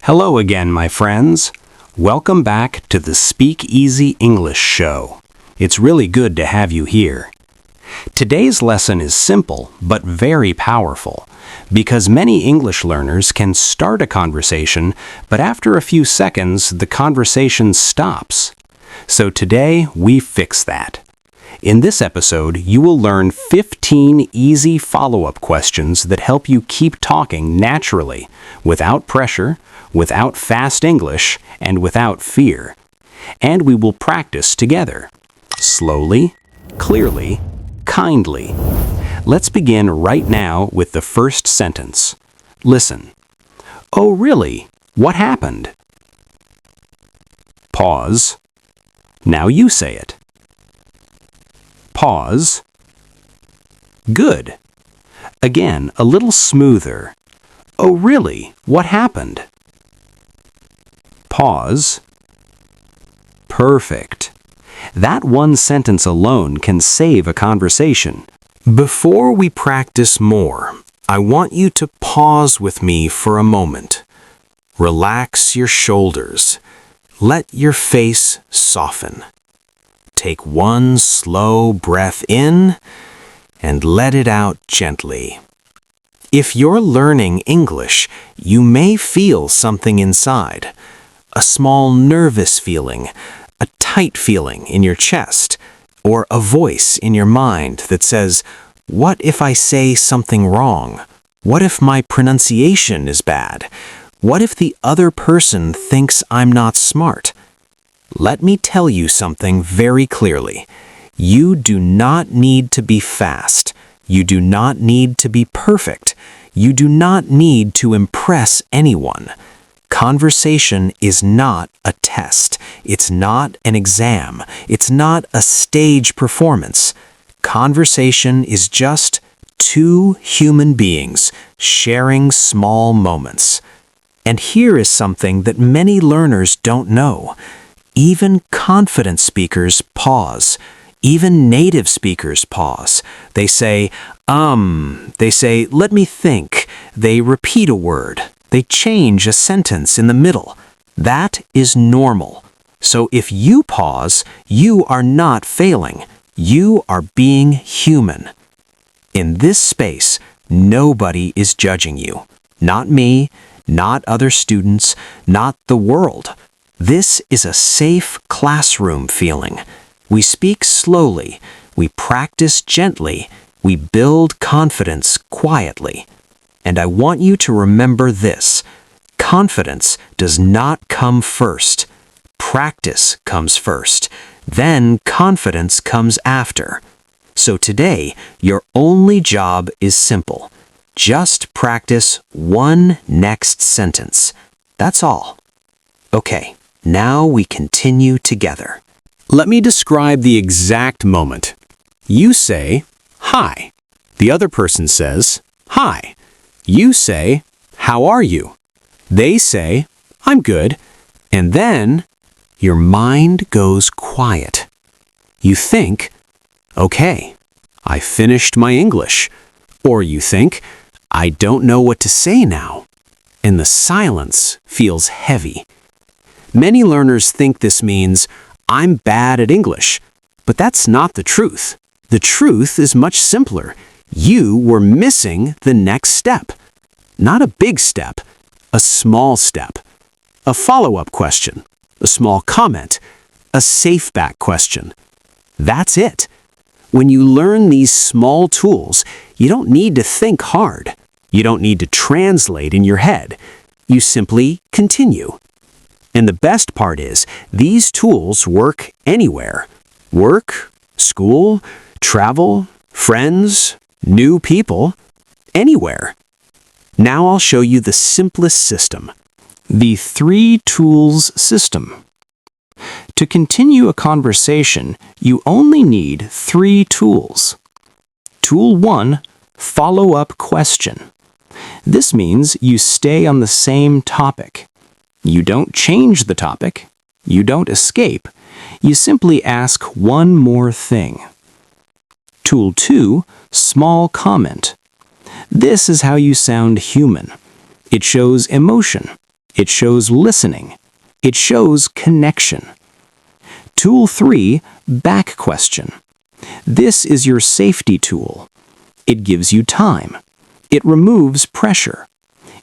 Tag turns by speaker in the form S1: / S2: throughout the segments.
S1: Hello again, my friends. Welcome back to the Speak Easy English Show. It's really good to have you here. Today's lesson is simple but very powerful because many English learners can start a conversation, but after a few seconds, the conversation stops. So today, we fix that. In this episode, you will learn 15 easy follow-up questions that help you keep talking naturally, without pressure, without fast English, and without fear. And we will practice together. Slowly, clearly, kindly. Let's begin right now with the first sentence. Listen. Oh, really? What happened? Pause. Now you say it. Pause. Good. Again, a little smoother. Oh, really? What happened? Pause. Perfect. That one sentence alone can save a conversation. Before we practice more, I want you to pause with me for a moment. Relax your shoulders. Let your face soften. Take one slow breath in and let it out gently. If you're learning English, you may feel something inside. A small nervous feeling, a tight feeling in your chest, or a voice in your mind that says, "What if I say something wrong? What if my pronunciation is bad? What if the other person thinks I'm not smart?" Let me tell you something very clearly. You do not need to be fast. You do not need to be perfect. You do not need to impress anyone. Conversation is not a test. It's not an exam. It's not a stage performance. Conversation is just two human beings sharing small moments. And here is something that many learners don't know. Even confident speakers pause. Even native speakers pause. They say, They say, "Let me think." They repeat a word. They change a sentence in the middle. That is normal. So if you pause, you are not failing. You are being human. In this space, nobody is judging you. Not me, not other students, not the world. This is a safe classroom feeling. We speak slowly, we practice gently, we build confidence quietly. And I want you to remember this. Confidence does not come first. Practice comes first. Then confidence comes after. So today, your only job is simple. Just practice one next sentence. That's all. Okay. Now we continue together. Let me describe the exact moment. You say, "Hi." The other person says, "Hi." You say, "How are you?" They say, "I'm good." And then your mind goes quiet. You think, "Okay, I finished my English." Or you think, "I don't know what to say now." And the silence feels heavy. Many learners think this means, "I'm bad at English." But that's not the truth. The truth is much simpler. You were missing the next step. Not a big step, a small step. A follow-up question, a small comment, a safe-back question. That's it. When you learn these small tools, you don't need to think hard. You don't need to translate in your head. You simply continue. And the best part is, these tools work anywhere. Work, school, travel, friends, new people, anywhere. Now I'll show you the simplest system. The 3 tools system. To continue a conversation, you only need 3 tools. Tool 1, follow-up question. This means you stay on the same topic. You don't change the topic. You don't escape. You simply ask one more thing. Tool 2, small comment. This is how you sound human. It shows emotion. It shows listening. It shows connection. Tool 3, back question. This is your safety tool. It gives you time. It removes pressure.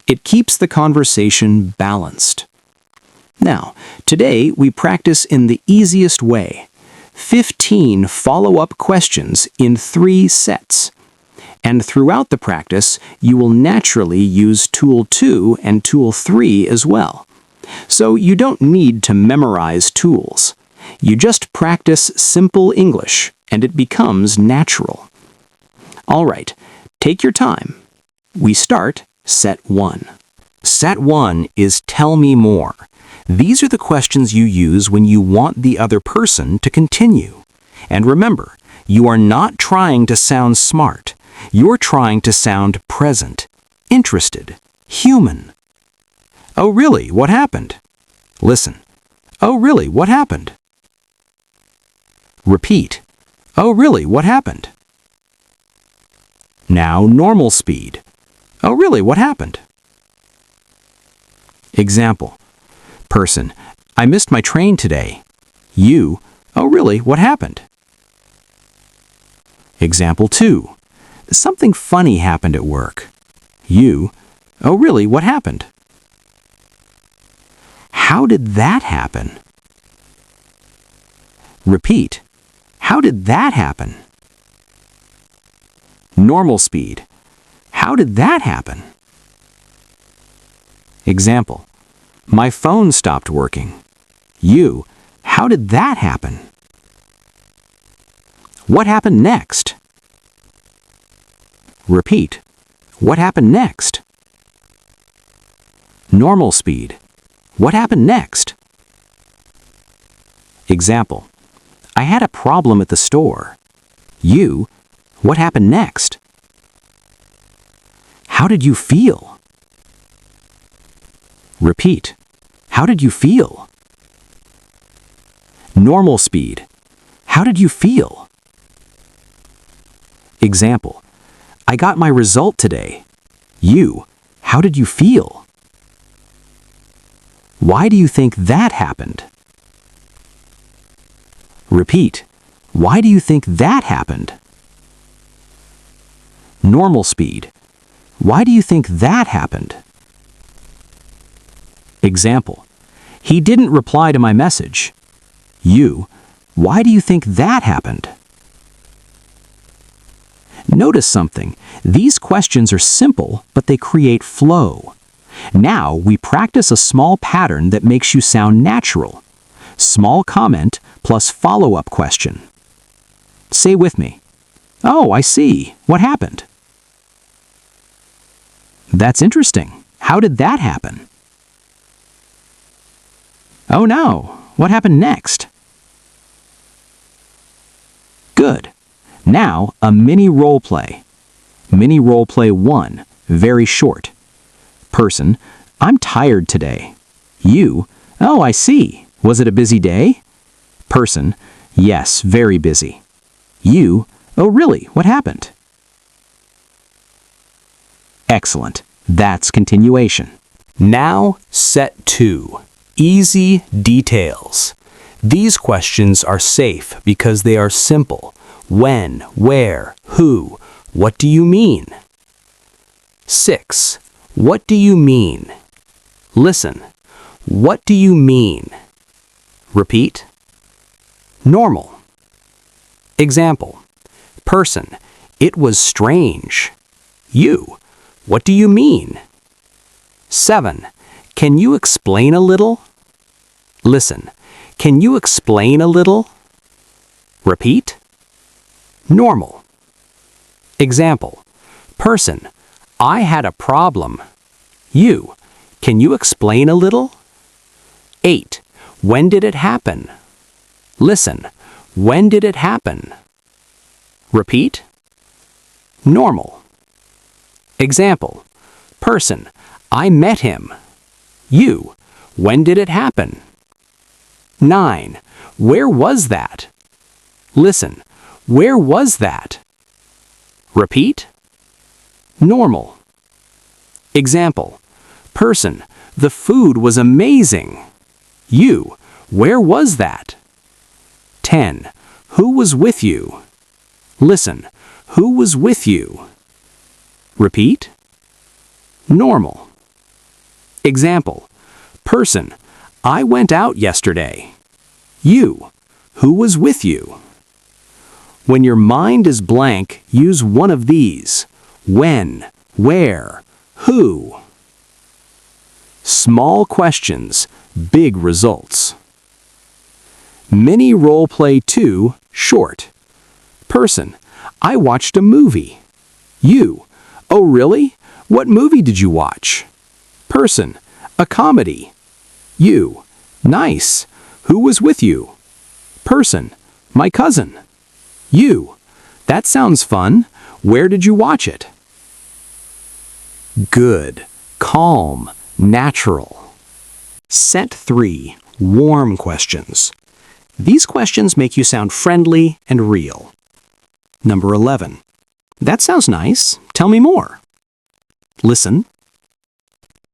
S1: It keeps the conversation balanced. Now, today we practice in the easiest way. 15 follow-up questions in 3 sets. And throughout the practice, you will naturally use Tool 2 and Tool 3 as well. So you don't need to memorize tools. You just practice simple English, and it becomes natural. All right, take your time. We start Set 1. Set 1 is Tell Me More. These are the questions you use when you want the other person to continue. And remember, you are not trying to sound smart. You're trying to sound present, interested, human. Oh, really? What happened? Listen. Oh, really? What happened? Repeat. Oh, really? What happened? Now, normal speed. Oh, really? What happened? Example. Person. I missed my train today. You. Oh, really? What happened? Example 2. Something funny happened at work. You. Oh, really? What happened? How did that happen? Repeat. How did that happen? Normal speed. How did that happen? Example. My phone stopped working. You. How did that happen? What happened next? Repeat. What happened next? Normal speed. What happened next? Example. I had a problem at the store. You. What happened next? How did you feel? Repeat. How did you feel? Normal speed. How did you feel? Example. I got my result today. You. How did you feel? Why do you think that happened? Repeat. Why do you think that happened? Normal speed. Why do you think that happened? Example. He didn't reply to my message. You. Why do you think that happened? Notice something. These questions are simple, but they create flow. Now we practice a small pattern that makes you sound natural. Small comment plus follow-up question. Say with me. Oh, I see. What happened? That's interesting. How did that happen? Oh no. What happened next? Good. Now, a mini role play. Mini role play 1, very short. Person, I'm tired today. You, oh, I see. Was it a busy day? Person, yes, very busy. You, oh, really? What happened? Excellent. That's continuation. Now, set 2. Easy details. These questions are safe because they are simple. When, where, who, what do you mean? 6. What do you mean? Listen. What do you mean? Repeat. Normal. Example. Person. It was strange. You. What do you mean? 7. Can you explain a little? Listen. Can you explain a little? Repeat. Normal. Example. Person. I had a problem. You. Can you explain a little? 8. When did it happen? Listen. When did it happen? Repeat. Normal. Example. Person. I met him. You. When did it happen? 9. Where was that? Listen. Where was that? Repeat. Normal. Example. Person. The food was amazing. You, where was that? 10. Who was with you? Listen, who was with you? Repeat. Normal. Example. Person, I went out yesterday. You, who was with you? When your mind is blank, use one of these. When, where, who. Small questions, big results. Mini role play 2, short. Person, I watched a movie. You, oh really? What movie did you watch? Person, a comedy. You, nice. Who was with you? Person, my cousin. You, that sounds fun. Where did you watch it? Good, calm, natural. Set 3, warm questions. These questions make you sound friendly and real. Number 11. That sounds nice. Tell me more. Listen.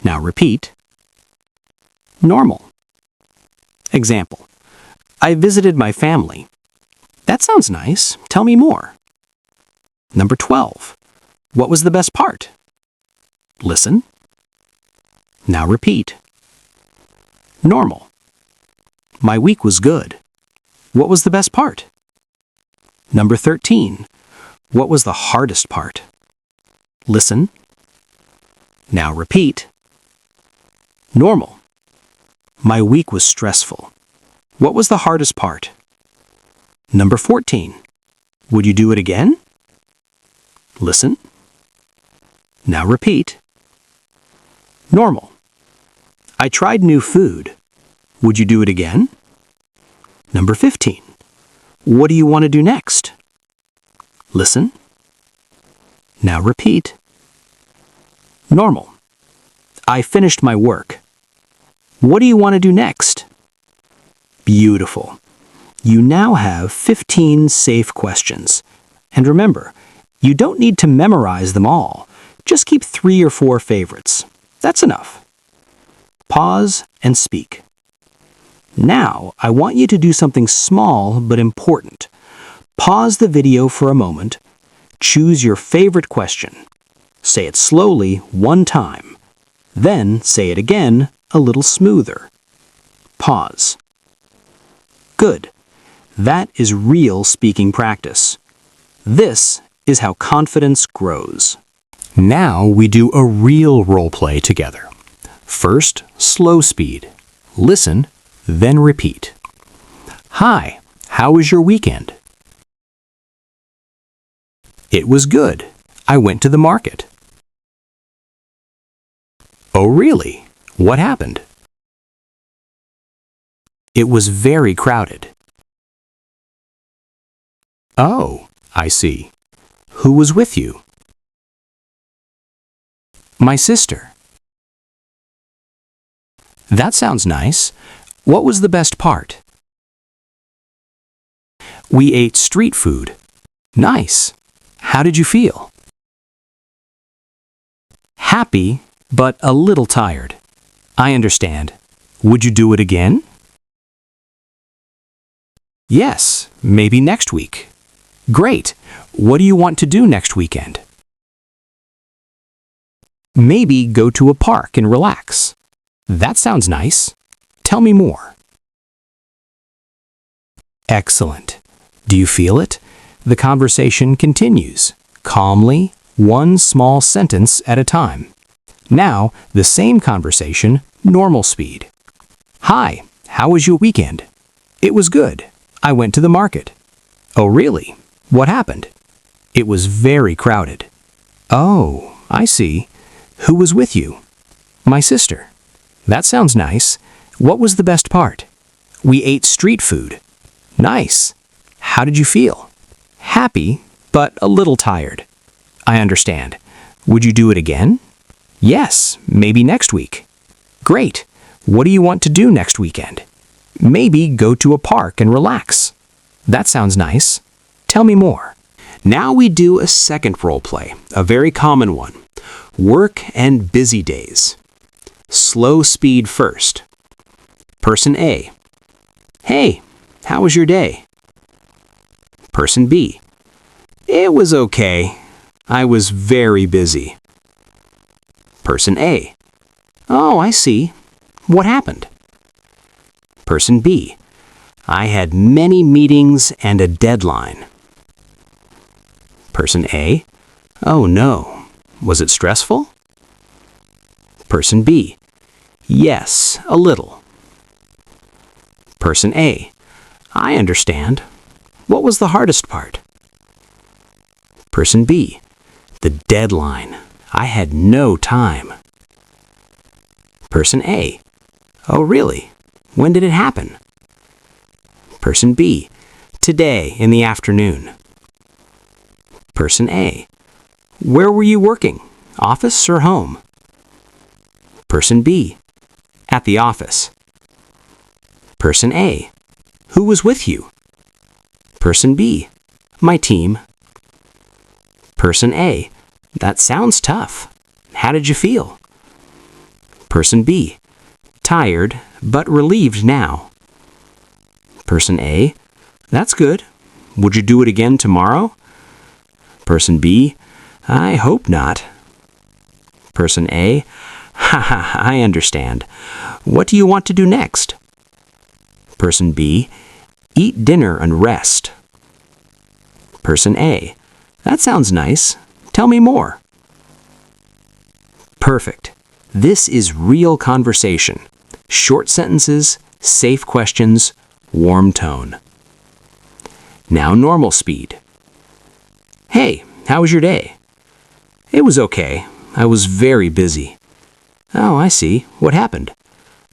S1: Now repeat. Normal. Example. I visited my family. That sounds nice. Tell me more. Number 12. What was the best part? Listen. Now repeat. Normal. My week was good. What was the best part? Number 13. What was the hardest part? Listen. Now repeat. Normal. My week was stressful. What was the hardest part? Number 14. Would you do it again? Listen. Now repeat. Normal. I tried new food. Would you do it again? Number 15. What do you want to do next? Listen. Now repeat. Normal. I finished my work. What do you want to do next? Beautiful. You now have 15 safe questions. And remember, you don't need to memorize them all. Just keep 3 or 4 favorites. That's enough. Pause and speak. Now, I want you to do something small but important. Pause the video for a moment. Choose your favorite question. Say it slowly 1 time. Then say it again a little smoother. Pause. Good. That is real speaking practice. This is how confidence grows. Now we do a real role play together. First, slow speed. Listen, then repeat. Hi, how was your weekend? It was good. I went to the market. Oh, really? What happened? It was very crowded. Oh, I see. Who was with you? My sister. That sounds nice. What was the best part? We ate street food. Nice. How did you feel? Happy, but a little tired. I understand. Would you do it again? Yes, maybe next week. Great. What do you want to do next weekend? Maybe go to a park and relax. That sounds nice. Tell me more. Excellent. Do you feel it? The conversation continues, calmly, 1 small sentence at a time. Now, the same conversation, normal speed. Hi, how was your weekend? It was good. I went to the market. Oh, really? What happened? It was very crowded. Oh, I see. Who was with you? My sister. That sounds nice. What was the best part? We ate street food. Nice. How did you feel? Happy, but a little tired. I understand. Would you do it again? Yes, maybe next week. Great. What do you want to do next weekend? Maybe go to a park and relax. That sounds nice. Tell me more. Now we do a second role play, a very common one. Work and busy days. Slow speed first. Person A. Hey, how was your day? Person B. It was okay. I was very busy. Person A. Oh, I see. What happened? Person B. I had many meetings and a deadline. Person A. Oh no. Was it stressful? Person B. Yes, a little. Person A. I understand. What was the hardest part? Person B. The deadline. I had no time. Person A. Oh, really? When did it happen? Person B. Today in the afternoon. Person A. Where were you working? Office or home? Person B. At the office. Person A. Who was with you? Person B. My team. Person A. That sounds tough. How did you feel? Person B. Tired, but relieved now. Person A. That's good. Would you do it again tomorrow? Person B. I hope not. Person A. Haha, I understand. What do you want to do next? Person B. Eat dinner and rest. Person A. That sounds nice. Tell me more. Perfect. This is real conversation. Short sentences, safe questions, warm tone. Now normal speed. Hey, how was your day? It was okay. I was very busy. Oh, I see. What happened?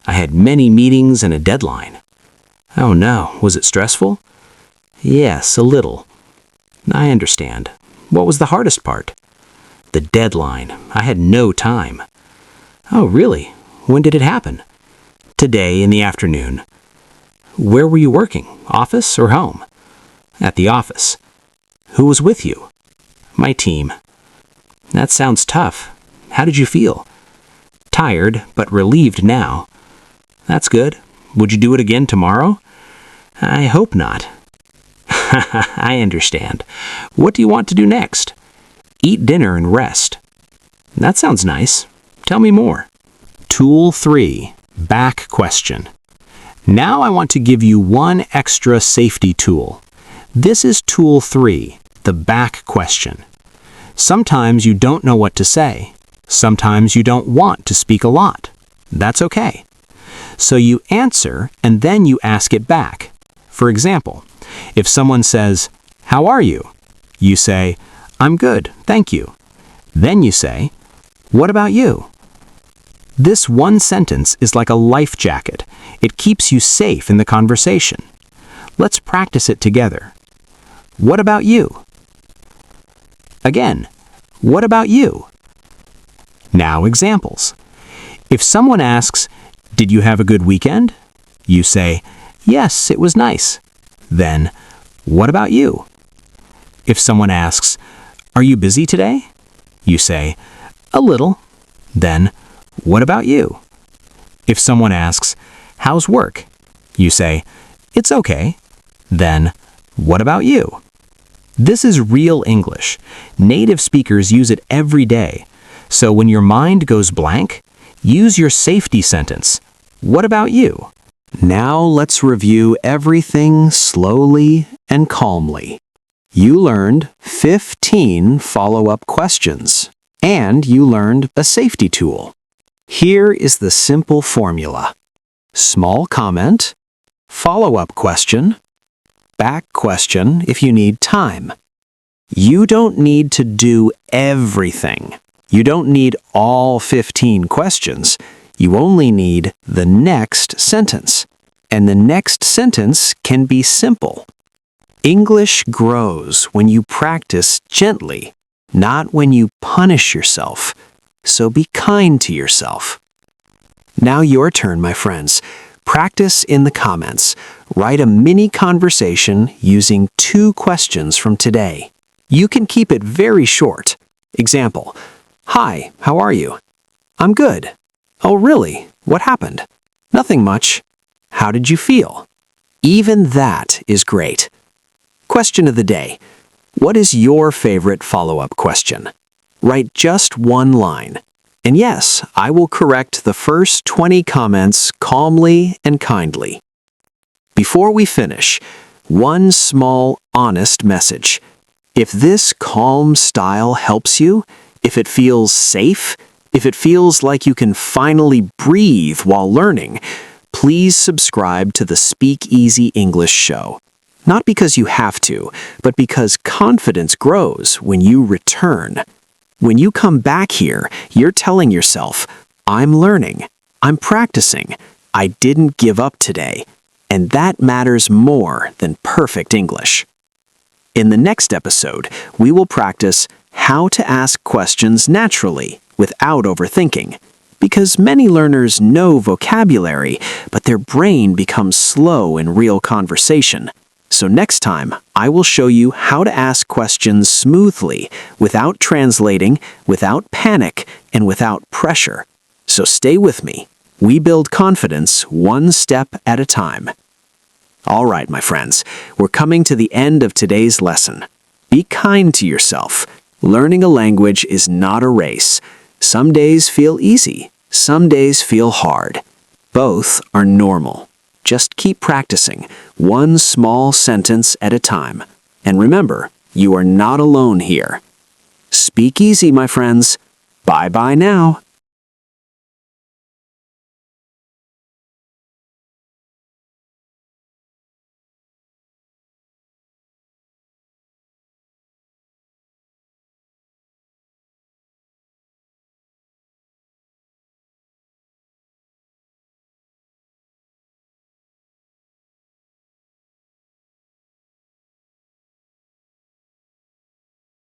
S1: I had many meetings and a deadline. Oh no, was it stressful? Yes, a little. I understand. What was the hardest part? The deadline. I had no time. Oh, really? When did it happen? Today in the afternoon. Where were you working? Office or home? At the office. Who was with you? My team. That sounds tough. How did you feel? Tired, but relieved now. That's good. Would you do it again tomorrow? I hope not. I understand. What do you want to do next? Eat dinner and rest. That sounds nice. Tell me more. Tool 3. Back question. Now I want to give you one extra safety tool. This is tool 3, the back question. Sometimes you don't know what to say. Sometimes you don't want to speak a lot. That's okay. So you answer and then you ask it back. For example, if someone says, "How are you?" you say, "I'm good, thank you." Then you say, "What about you?" This one sentence is like a life jacket. It keeps you safe in the conversation. Let's practice it together. What about you? Again, what about you? Now examples. If someone asks, "Did you have a good weekend?" you say, "Yes, it was nice." Then, what about you? If someone asks, "Are you busy today?" you say, "A little." Then, what about you? If someone asks, "How's work?" you say, "It's okay." Then, what about you? This is real English. Native speakers use it every day. So when your mind goes blank, use your safety sentence. What about you? Now let's review everything slowly and calmly. You learned 15 follow-up questions, and you learned a safety tool. Here is the simple formula. Small comment, follow-up question, back question if you need time. You don't need to do everything. You don't need all 15 questions. You only need the next sentence. And the next sentence can be simple. English grows when you practice gently, not when you punish yourself. So be kind to yourself. Now your turn, my friends. Practice in the comments. Write a mini conversation using 2 questions from today. You can keep it very short. Example, "Hi, how are you?" "I'm good." Oh, really? What happened? Nothing much. How did you feel? Even that is great. Question of the day. What is your favorite follow-up question? Write just one line. And yes, I will correct the first 20 comments calmly and kindly. Before we finish, one small, honest message. If this calm style helps you, if it feels safe, if it feels like you can finally breathe while learning, please subscribe to the Speak Easy English show. Not because you have to, but because confidence grows when you return. When you come back here, you're telling yourself, I'm learning, I'm practicing, I didn't give up today. And that matters more than perfect English. In the next episode, we will practice how to ask questions naturally without overthinking. Because many learners know vocabulary, but their brain becomes slow in real conversation. So next time, I will show you how to ask questions smoothly, without translating, without panic, and without pressure. So stay with me. We build confidence one step at a time. All right, my friends, we're coming to the end of today's lesson. Be kind to yourself. Learning a language is not a race. Some days feel easy, some days feel hard. Both are normal. Just keep practicing, one small sentence at a time. And remember, you are not alone here. Speak easy, my friends. Bye-bye now.